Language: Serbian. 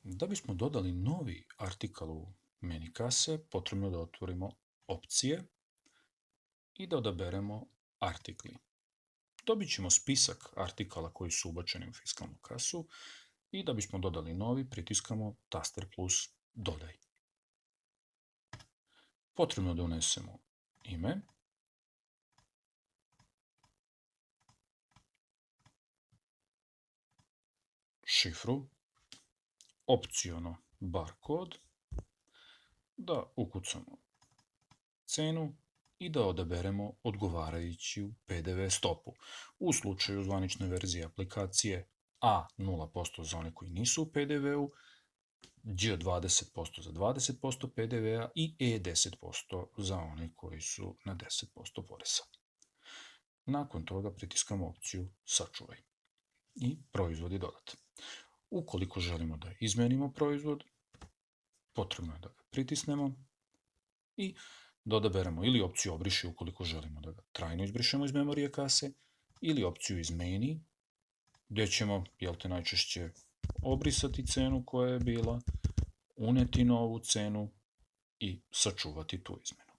Da bismo dodali novi artikal u meni kase, potrebno je da otvorimo opcije i da odaberemo artikli. Dobit ćemo spisak artikala koji su ubačeni u fiskalnu kasu i da bismo dodali novi, pritiskamo taster plus dodaj. Potrebno je da unesemo ime, šifru, opciono barkod, da ukucamo cenu i da odaberemo odgovarajuću PDV stopu. U slučaju zvanične verzije aplikacije A 0% za one koji nisu u PDV-u, G 20% za 20% PDV-a i E 10% za one koji su na 10% poreza. Nakon toga pritiskamo opciju sačuvaj i proizvod je dodat. Ukoliko želimo da izmenimo proizvod, potrebno je da ga pritisnemo i da odaberemo ili opciju obriši ukoliko želimo da ga trajno izbrišemo iz memorije kase, ili opciju izmeni, gdje ćemo najčešće obrisati cenu koja je bila, uneti novu cenu i sačuvati tu izmenu.